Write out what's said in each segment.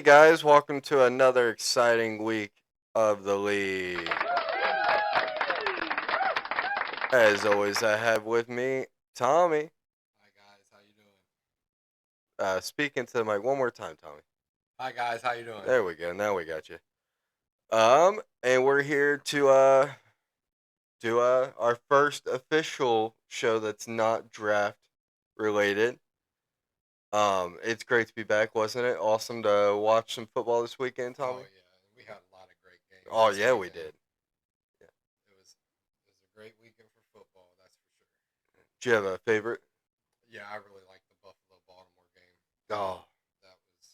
guys? Welcome to another exciting week of the league. As always, I have with me Tommy. Hi guys, how you doing? Speaking to the mic one more time, Tommy. Hi guys, how you doing? There we go. Now we got you. And we're here to do our first official show that's not draft related. It's great to be back, wasn't it? Awesome to watch some football this weekend, Oh Tommy. yeah, we had a lot of great games Oh this yeah, we weekend. did. Yeah. It was a great weekend for football, that's for sure. Do you have a favorite? Yeah, I really liked the Buffalo Baltimore game. Oh, That was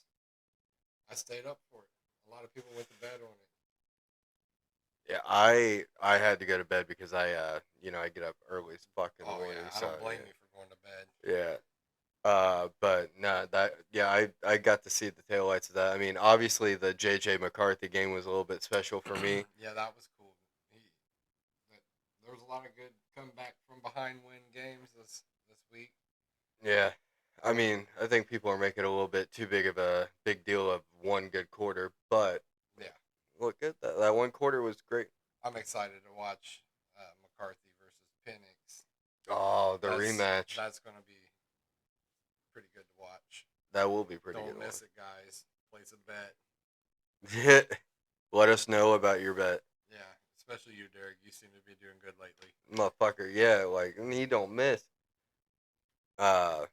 I stayed up for it. A lot of people went to bed on it. yeah, I had to go to bed because I get up early as fuck in the Oh morning. yeah, I So don't blame you for going to bed. yeah, but no, I got to see the taillights of that. I mean, obviously the JJ McCarthy game was a little bit special for me. Yeah, that was cool. He, there was a lot of good comeback from behind win games this week. Yeah, I mean, I think people are making a little bit too big of a big deal of one good quarter, but Yeah, look at that one quarter was great. I'm excited to watch McCarthy versus Penix. Oh, the That's rematch that's gonna be pretty good to watch. that will be pretty Don't good miss it, guys. Place a bet. one. Let us know about your bet. Yeah, especially you, Derek. You seem to be doing good lately. Motherfucker, yeah, like he don't miss. Uh,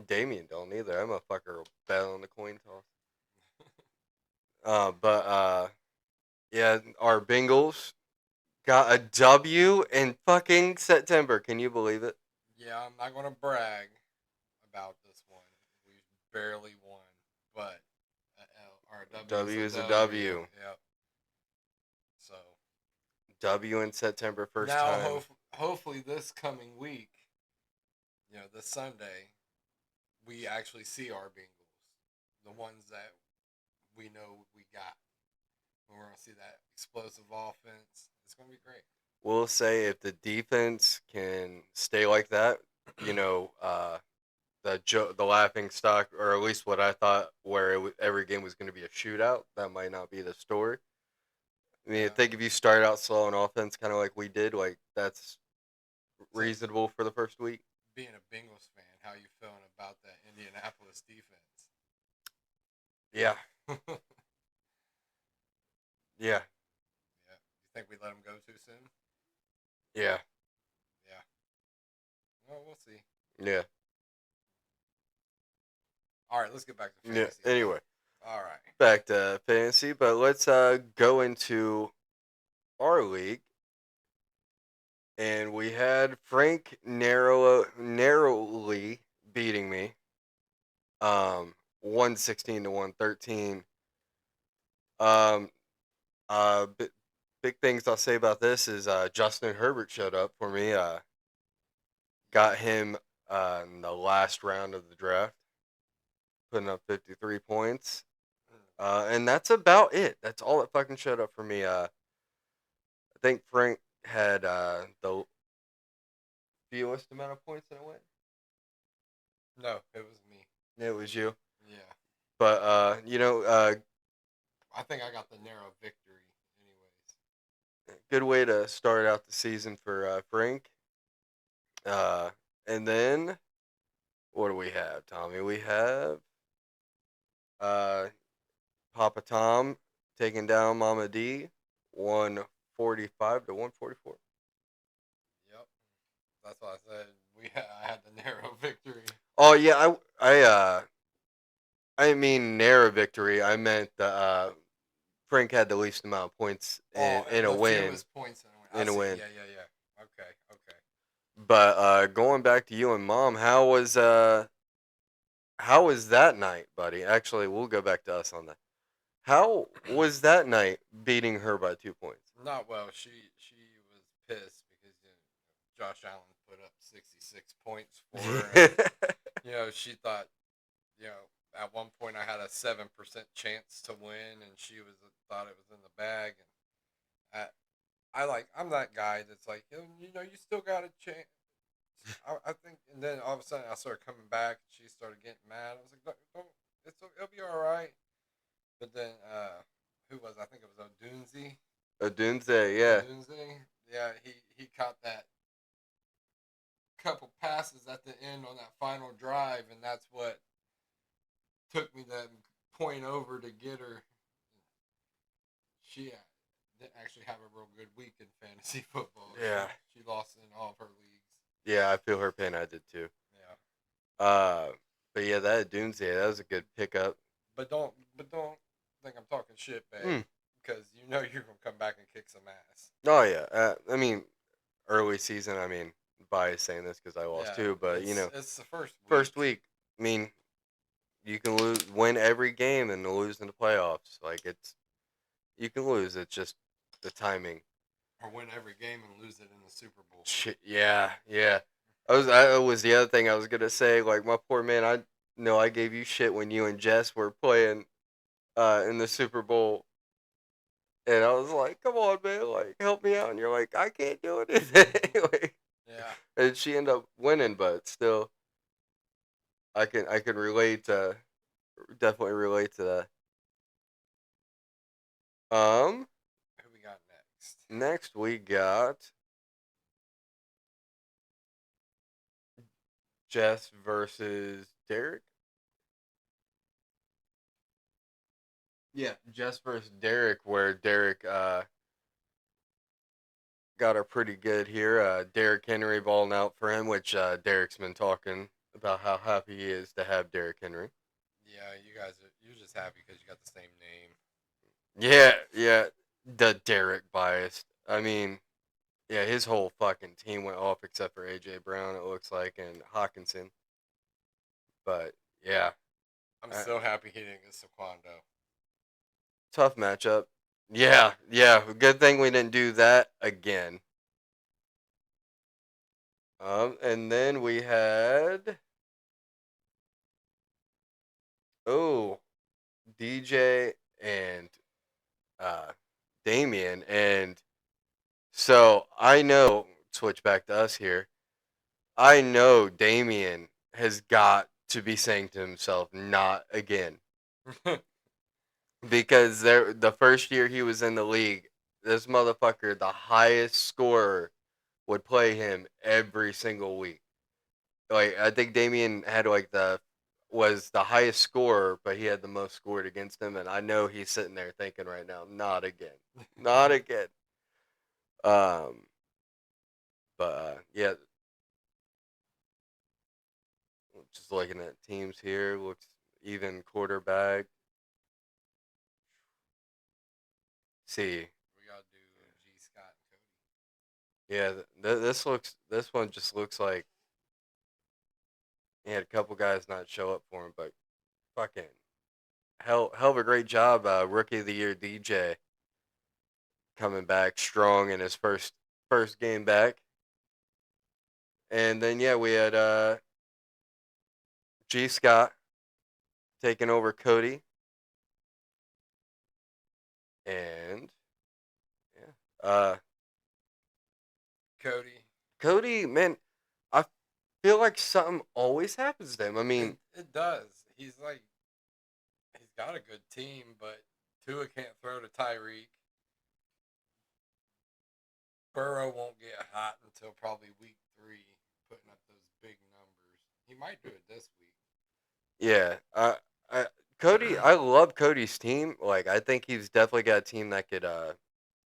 Damien don't either. That motherfucker will bet on the coin toss. But yeah, our Bengals got a W in fucking September. Can you believe it? Yeah, I'm not gonna brag about this one. We barely won, but our W is W a is a W. W. Yep. So W in September, first now, time. hopefully, this coming week, this Sunday, we actually see our Bengals, the ones that we know we got. We're gonna see that explosive offense. It's gonna be great. We'll say if the defense can stay like that, you know, the laughing stock, or at least what I thought, where every game was going to be a shootout. That might not be the story. I mean, I Yeah. think if you start out slow on offense, kind of like we did, like that's So reasonable for the first week. being a Bengals fan, how you feeling about that Indianapolis defense? Yeah, Yeah. yeah, You think we let them go too soon? yeah, Yeah. Well, we'll see. yeah, All right, let's get back to yeah. fantasy. Anyway, All right. back to fantasy, but let's go into our league, and we had Frank narrowly beating me, 116 to 113. Um, uh, bi- Big things I'll say about this is Justin Herbert showed up for me. Got him in the last round of the draft, putting up 53 points. And that's about it. That's all that fucking showed up for me. I think Frank had the fewest amount of points in a win. No, it was me. It was you. Yeah. But, I think I got the narrow victory, anyways. good way to start out the season for Frank. Uh, and then, what do we have, Tommy? We have uh, Papa Tom taking down Mama D, 145 to 144. Yep. That's what I said. I had the narrow victory. Oh yeah, I mean narrow victory. I meant the Frank had the least amount of points Oh, in a the win. fewest points in a win. I In a see. win. Yeah, yeah, yeah. Okay, okay. But going back to you and Mom, how was that night, buddy? Actually, we'll go back to us on that. How was that night beating her by 2 points? Not well. She was pissed because Josh Allen put up 66 points for her, and she thought at one point I had a 7% chance to win, and she was thought it was in the bag, and I'm that guy that's like you still got a chance. I think, and then all of a sudden I started coming back. She started getting mad. I was like, don't, it'll be all right. But then, who was? I think it was Odunze. Odunze, yeah. Odunze. Yeah, he caught that couple passes at the end on that final drive, and that's what took me that point over to get her. She didn't actually have a real good week in fantasy football. Yeah. She lost in all of her leagues. Yeah, I feel her pain. I did too. Yeah. But yeah, that Odunze, that was a good pickup. But don't think I'm talking shit, babe. Because you know you're gonna come back and kick some ass. Oh yeah, I mean, early season. I mean, biased saying this because I lost too, but it's the first week. First week. I mean, you can win every game and lose in the playoffs. Like you can lose. It's just the timing. Or win every game and lose it in the Super Bowl. Yeah, yeah. I was the other thing I was gonna say. Like my poor man, I know I gave you shit when you and Jess were playing, in the Super Bowl, and I was like, "Come on, man, like help me out." And you're like, "I can't do it." Like, Yeah. and she ended up winning, but still, I can relate to definitely relate to that. Who we got next? Next we got Jess versus Derek. Yeah, Jess versus Derek, where Derek got her pretty good here. Derrick Henry balling out for him, which Derek's been talking about how happy he is to have Derrick Henry. Yeah, you're just happy because you got the same name. Yeah, yeah, the Derek bias. I mean, yeah, his whole fucking team went off except for AJ Brown. It looks like, and Hawkinson. But yeah, I'm uh, so happy he didn't get Saquando. tough matchup. Yeah, yeah. Good thing we didn't do that again. And then we had DJ and uh Damien, and so I know, switch back to us here. I know Damien has got to be saying to himself, not again. Because the first year he was in the league, this motherfucker, the highest scorer, would play him every single week. Like I think Damien had like was the highest scorer, but he had the most scored against him, and I know he's sitting there thinking right now, not again, not again. Um, but yeah, just looking at teams here, looks even quarterback. See, We gotta do G. Scott and Cody. yeah, this one just looks like he had a couple guys not show up for him, but fucking hell of a great job, rookie of the year DJ coming back strong in his first game back. And then yeah, we had G Scott taking over Cody, and yeah, Cody. Cody, man, I feel like something always happens to him. I mean, It does. He's got a good team, but Tua can't throw to Tyreek. Burrow won't get hot until probably week 3, putting up those big numbers. He might do it this week. yeah, I Cody, I love Cody's team. Like, I think he's definitely got a team that could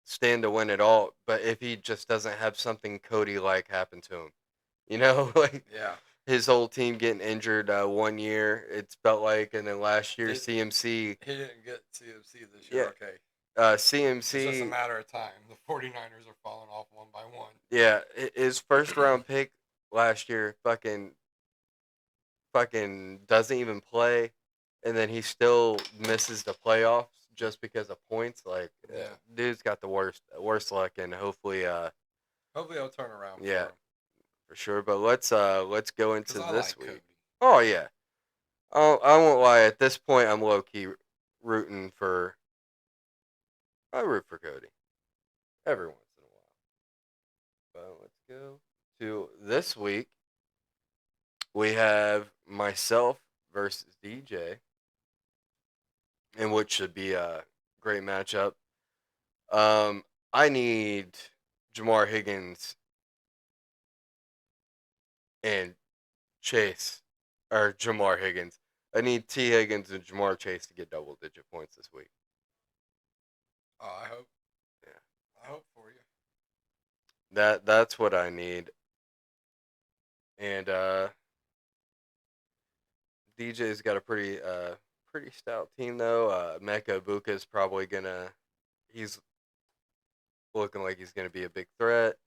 stand to win it all. But if he just doesn't have something Cody like happen to him, like Yeah. his whole team getting injured 1 year, it's felt like, and then last year CMC. He didn't get CMC this Yeah, year. Okay. CMC. It's just a matter of time. The 49ers are falling off one by one. Yeah, his first round pick last year fucking doesn't even play, and then he still misses the playoffs just because of points. Like, Yeah. dude's got the worst luck, and hopefully, Hopefully, it'll turn around yeah, for him. for sure. But let's go into 'Cause I this like week. Cody. Oh yeah, I won't lie. At this point, I'm low key rooting for. I root for Cody every once in a while. But let's go to this week. We have myself versus DJ. and which should be a great matchup. Um, I need Jamar Higgins and Chase, or Jamar Higgins. I need T. Higgins and Jamar Chase to get double-digit points this week. Oh, I hope. Yeah, I hope for you. that's what I need. And DJ's got a pretty stout team though. Mecca Ibuka is probably gonna. He's looking like he's gonna be a big threat.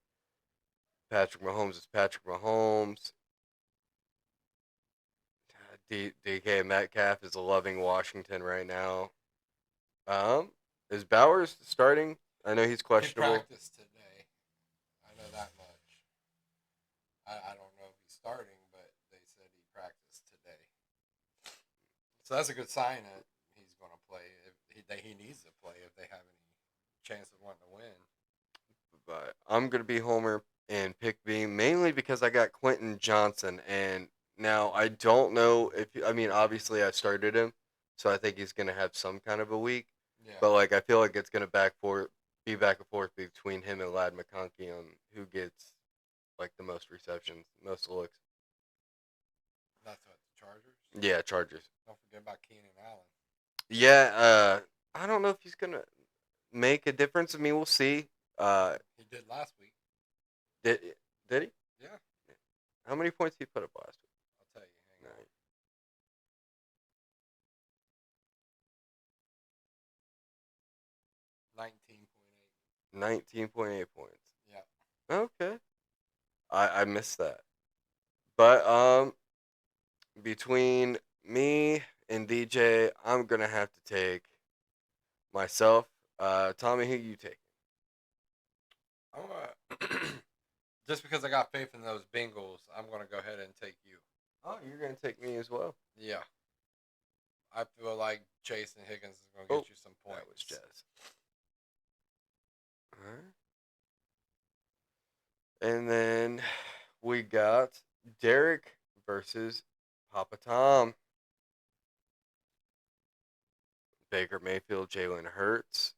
Patrick Mahomes is Patrick Mahomes. DK Metcalf is loving Washington right now. Um, is Bowers starting? I know he's He questionable. practiced today. I know that much. I don't know if he's starting, but they said he practiced today. So that's a good sign that he's going to play. If he needs to play if they have any chance of wanting to win. But I'm gonna be Homer and pick B mainly because I got Quentin Johnson, and now I don't know if I mean obviously I started him, so I think he's gonna have some kind of a week. Yeah, But like I feel like it's gonna be back and forth between him and Lad McConkey on who gets like the most receptions, most looks. that's what the Chargers. Yeah, Chargers. Don't forget about Keenan Allen. Yeah, I don't know if he's gonna make a difference. I mean, we'll see. Uh, He did last week. did did he? Yeah, How many points did he put up last week? I'll tell you. Hang on. Right. 19.8. 19.8 points. Yeah. Okay. I missed that. But between me and DJ, I'm gonna have to take myself. Tommy, who you take? I'm gonna just because I got faith in those Bengals, I'm gonna go ahead and take you. Oh, you're gonna take me as well. Yeah, I feel like Chase and Higgins is gonna Oh, get you some points. that was Jazz. All right. And then we got Derek versus Papa Tom. Baker Mayfield, Jalen Hurts.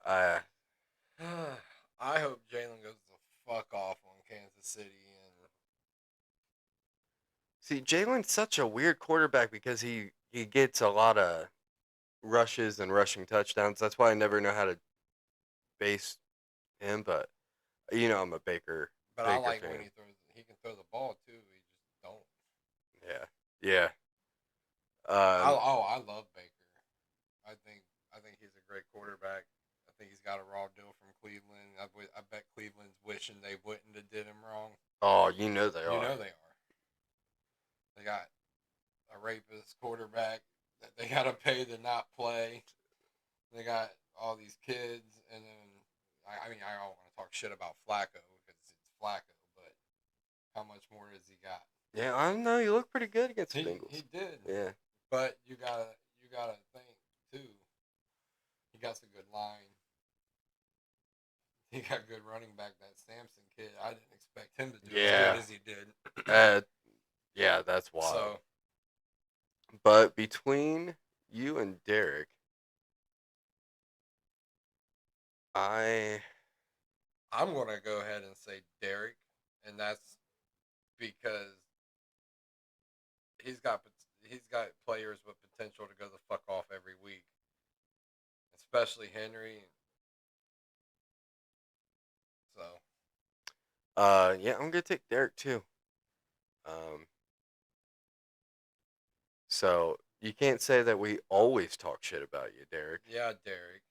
Uh, I hope Jalen goes the fuck off on Kansas City and See, Jalen's such a weird quarterback because he gets a lot of rushes and rushing touchdowns. That's why I never know how to base him. But I'm a but I Baker like when fan. he throws. He can throw the ball too. He just don't. Yeah, yeah. I love Baker. I think I think he's a great quarterback. I think he's got a raw deal from Cleveland. I bet Cleveland's wishing they wouldn't have did him wrong. Oh, you know they You are. know they are. They got a rapist quarterback that they got to pay to not play. They got all these kids, and then I mean I don't want to talk shit about Flacco because it's Flacco, but how much more has he got? Yeah, I don't know. You look pretty good against the He Bengals. did, Yeah, but you gotta think too. He got some good line. He got good running back. That Samson kid, I didn't expect him to do as yeah, good as he did. uh, yeah. That's wild. So But between you and Derek, I I'm gonna go ahead and say Derek, and that's because he's got he's got players with potential to go the fuck off every week, especially Henry. So yeah, I'm gonna take Derek too. Um, so you can't say that we always talk shit about you, Derek. yeah, Derek.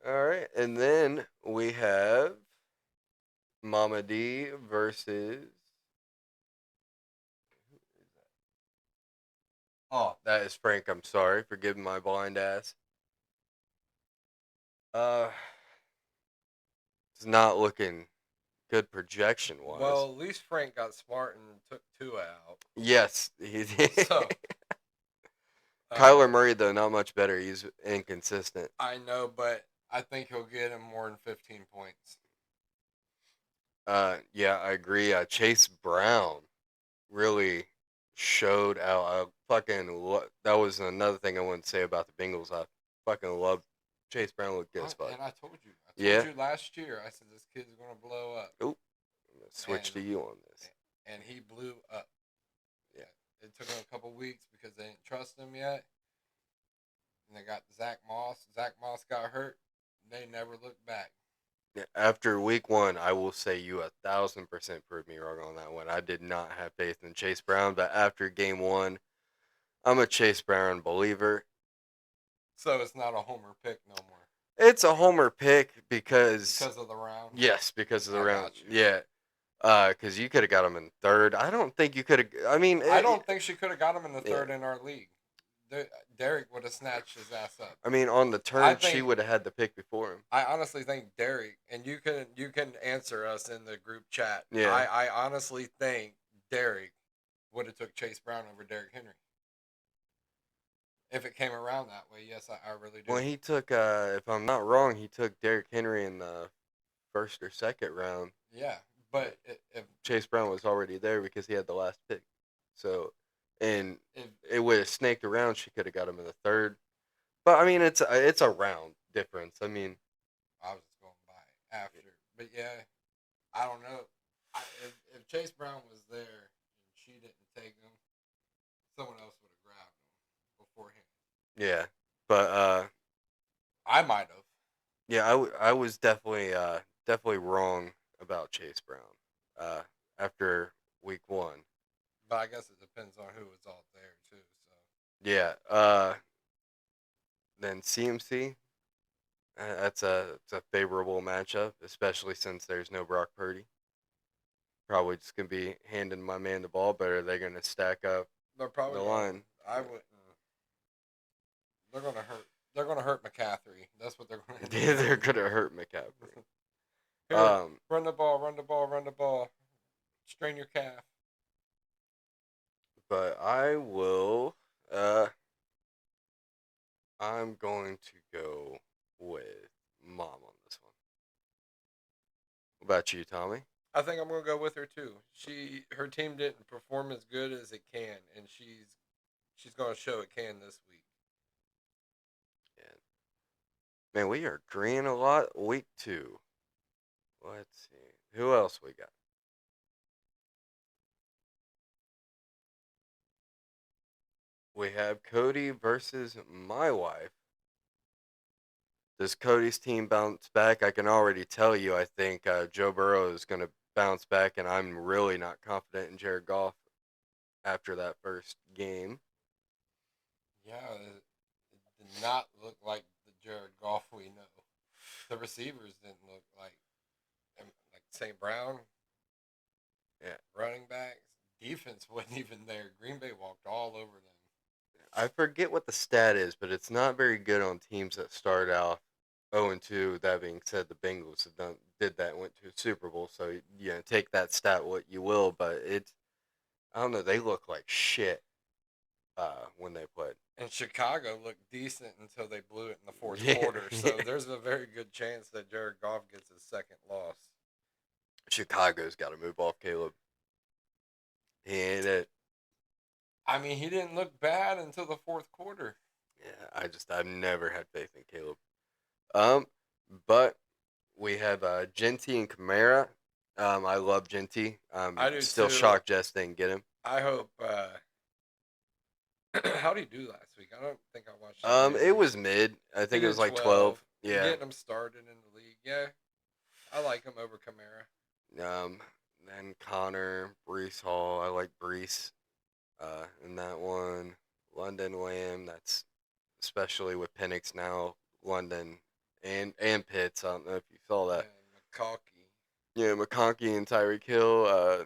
All right, and then we have Mama D versus. Oh, that is Frank. I'm sorry for giving my blind ass. Uh, it's not looking good projection wise. Well, at least Frank got smart and took Tua out. Yes, he did. So Kyler uh, Murray though not much better. He's inconsistent. I know, but I think he'll get him more than 15 points. Yeah, I agree. Chase Brown. really showed out. That was another thing I wanted to say about the Bengals. I fucking love Chase Brown. Looked good as fuck. And I told you. I told Yeah. you last year. I said this kid's gonna blow up, Oop. I'm gonna switch and to you on this. he blew up. Yeah. It took him a couple weeks because they didn't trust him yet, and they got Zach Moss. Zach Moss got hurt. They never looked back. After week 1, I will say you 1,000% proved me wrong on that one. I did not have faith in Chase Brown, but after game 1, I'm a Chase Brown believer. So it's not a homer pick no more It's a homer pick because of the round. yes, because of the I round. got you. Yeah. Because you could have got him in third. I don't think you could have. I mean, I don't think she could have got him in the yeah. third in our league. Derek would have snatched his ass up. I mean, on the I turn, think- she would have had the pick before him. I honestly think Derek, and you can answer us in the group chat. Yeah. I honestly think Derek would have took Chase Brown over Derrick Henry. If it came around that way, yes, I really do. Well, he took, if I'm not wrong, he took Derrick Henry in the first or second round. Yeah, but if Chase Brown was already there because he had the last pick. So, and if it would have snaked around. She could have got him in the third. But I mean, it's a round difference. I mean, I was just going by after, but yeah, I don't know. If Chase Brown was there and she didn't take him, someone else would have grabbed him before him. yeah. But I might have. yeah, I was definitely wrong about Chase Brown. After week 1. But I guess it depends on who was all there too. So Yeah. Then CMC. It's a favorable matchup, especially since there's no Brock Purdy. Probably just gonna be handing my man the ball, but are they gonna stack up they're probably the gonna, line? I would. They're gonna hurt. They're gonna hurt McCaffrey. That's what they're gonna do. Yeah, they're gonna hurt McCaffrey. Here, run the ball, run the ball, run the ball. Strain your calf. But I'm going to go with Mom on this one. What about you, Tommy? I think I'm gonna go with her too. Her team didn't perform as good as it can, and she's gonna show it can this week. Yeah. Man, we are agreeing a lot. Week 2. Let's see. Who else we got? We have Cody versus my wife. Does Cody's team bounce back? I can already tell you, I think Joe Burrow is going to bounce back, and I'm really not confident in Jared Goff after that first game. Yeah, it did not look like the Jared Goff we know. The receivers didn't look like St. Brown. Yeah. Running backs. Defense wasn't even there. Green Bay walked all over them. I forget what the stat is, but it's not very good on teams that start out 0-2. That being said, the Bengals did that and went to a Super Bowl. So take that stat what you will, but I don't know. They look like shit when they played. And Chicago looked decent until they blew it in the fourth Yeah. quarter. So there's a very good chance that Jared Goff gets his second loss. Chicago's got to move off Caleb. He ain't it. I mean, he didn't look bad until the fourth quarter. Yeah, I've never had faith in Caleb. But we have Genty and Kamara. I love Genty. I do still too. shocked Jess didn't get him. I hope. How did he do last week? I don't think I watched. It was mid. I think it was like 12. Yeah. Getting him started in the league. Yeah, I like him over Kamara. Then Connor, Brees Hall. I like Brees. In that one, London Lamb. That's especially with Penix now. London and Pitts. I don't know if you saw that. And McConkey. Yeah, McConkey and Tyreek Hill.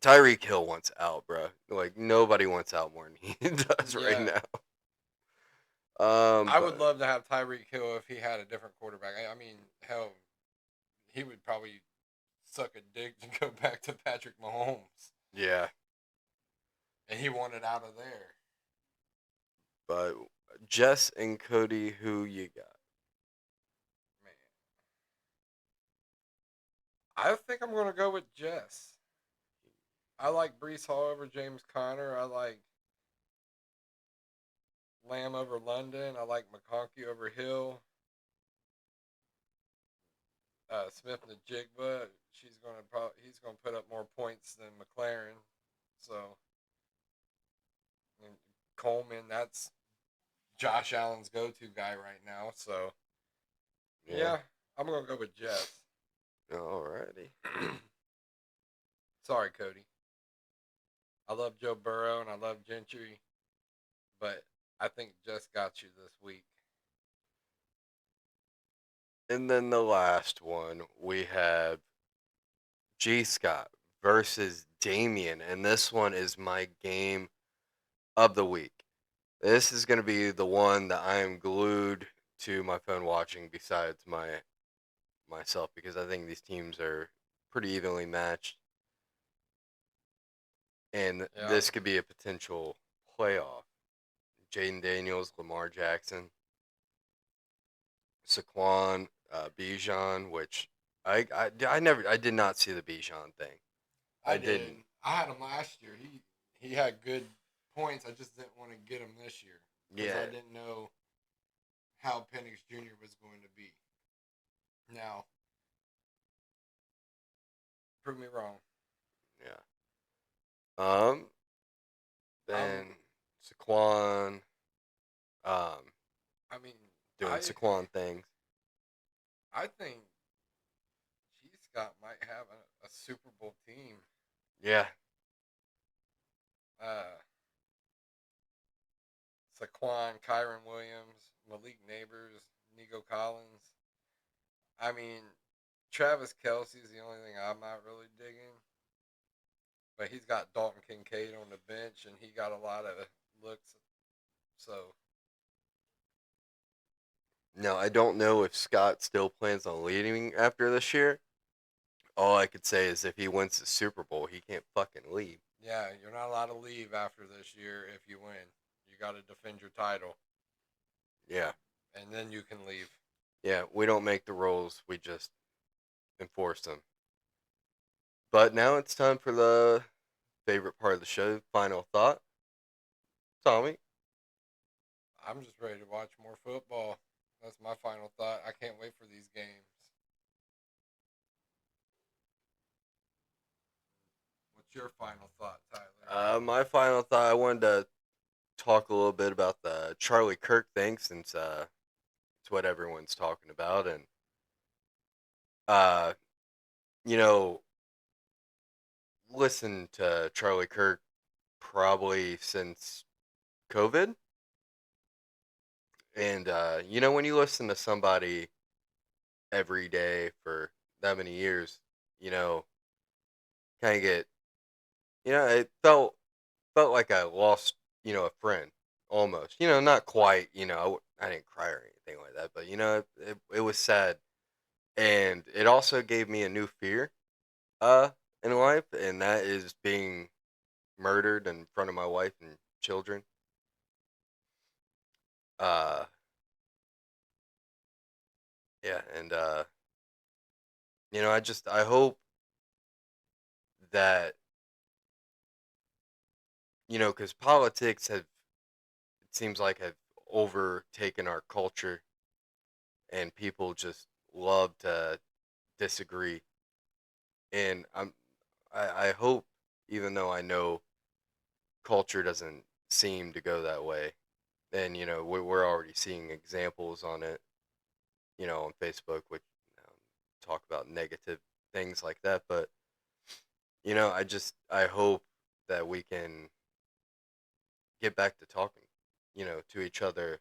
Tyreek Hill wants out, bro. Like nobody wants out more than he does right now. I would love to have Tyreek Hill if he had a different quarterback. I mean, hell, he would probably suck a dick to go back to Patrick Mahomes. Yeah. And he wanted out of there. But Jess and Cody, who you got? Man. I think I'm going to go with Jess. I like Brees Hall over James Conner. I like Lamb over London. I like McConkey over Hill. Smith Najigba. He's gonna put up more points than McLaren. So and Coleman, that's Josh Allen's go-to guy right now. So Yeah. yeah, I'm gonna go with Jets. Alrighty. Sorry, Cody. I love Joe Burrow and I love Gentry, but I think Jets got you this week. And then the last one, we have G Scott versus Damien. And this one is my game of the week. This is going to be the one that I am glued to my phone watching besides myself, because I think these teams are pretty evenly matched. And Yeah, this could be a potential playoff. Jaden Daniels, Lamar Jackson, Saquon, Bijan, which I did not see the Bijan thing. I I did. didn't. I had him last year. He had good points. I just didn't want to get him this year because Yeah. I didn't know how Penix Jr. was going to be. Now, prove me wrong. Yeah. Um. I'm. Then Saquon. Um. I mean, Doing I Saquon things. I think G Scott might have a Super Bowl team. Yeah. Uh, Saquon, Kyron Williams, Malik Neighbors, Nico Collins. I mean, Travis Kelsey's the only thing I'm not really digging. But he's got Dalton Kincaid on the bench, and he got a lot of looks. So Now I don't know if Scott still plans on leading after this year. All I could say is if he wins the Super Bowl, he can't fucking leave. yeah, you're not allowed to leave after this year if you win. You got to defend your title, Yeah. and then you can leave. Yeah. We don't make the rules. We just enforce them. But now it's time for the favorite part of the show. Final thought, Tommy. I'm just ready to watch more football. That's my final thought. I can't wait for these games. What's your final thought, Tyler? My final thought. I wanted to talk a little bit about the Charlie Kirk thing, since it's what everyone's talking about, and uh, you know, listen to Charlie Kirk probably since COVID. And when you listen to somebody every day for that many years, you know, kind of get, it felt like I lost, a friend almost. Not quite. I didn't cry or anything like that, but it was sad, and it also gave me a new fear, in life, and that is being murdered in front of my wife and children. Uh, yeah, and I hope that, because politics have, it seems like, have overtaken our culture, and people just love to disagree. And I hope, even though I know culture doesn't seem to go that way, and we're already seeing examples on it, on Facebook, which talk about negative things like that. But I hope that we can get back to talking, to each other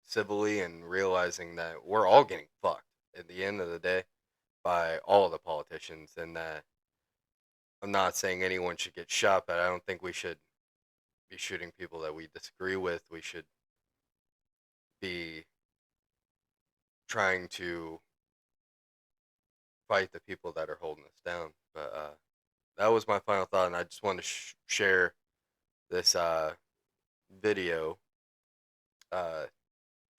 civilly, and realizing that we're all getting fucked at the end of the day by all of the politicians, and that I'm not saying anyone should get shot, but I don't think we should be shooting people that we disagree with. We should be trying to fight the people that are holding us down. But that was my final thought, and I just wanted to share this video uh,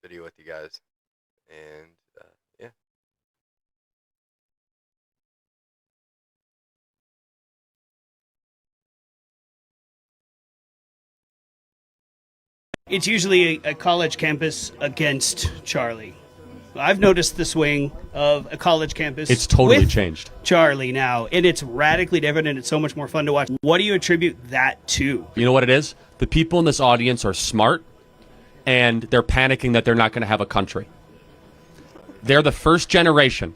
video with you guys, and yeah. it's usually a college campus against Charlie. I've noticed the swing of a college campus. It's totally with changed. Charlie now, and it's radically different, and it's so much more fun to watch. What do you attribute that to? You know what it is? The people in this audience are smart, and they're panicking that they're not going to have a country. They're the first generation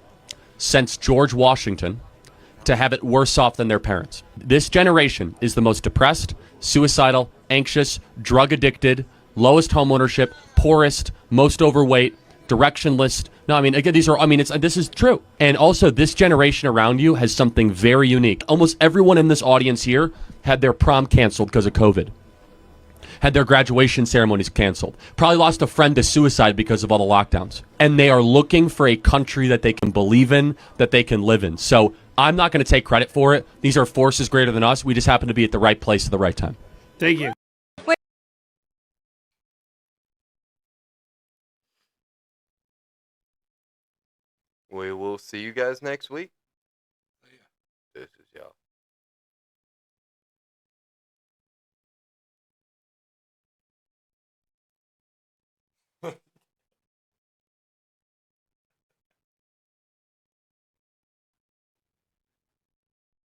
since George Washington to have it worse off than their parents. This generation is the most depressed, suicidal, anxious, drug addicted, lowest home ownership, poorest, most overweight, directionless. No, I mean, again, this is true. And also, this generation around you has something very unique. Almost everyone in this audience here had their prom canceled because of COVID. Had their graduation ceremonies canceled. Probably lost a friend to suicide because of all the lockdowns. And they are looking for a country that they can believe in, that they can live in. So I'm not going to take credit for it. These are forces greater than us. We just happen to be at the right place at the right time. Thank you. We will see you guys next week. So, yeah. This is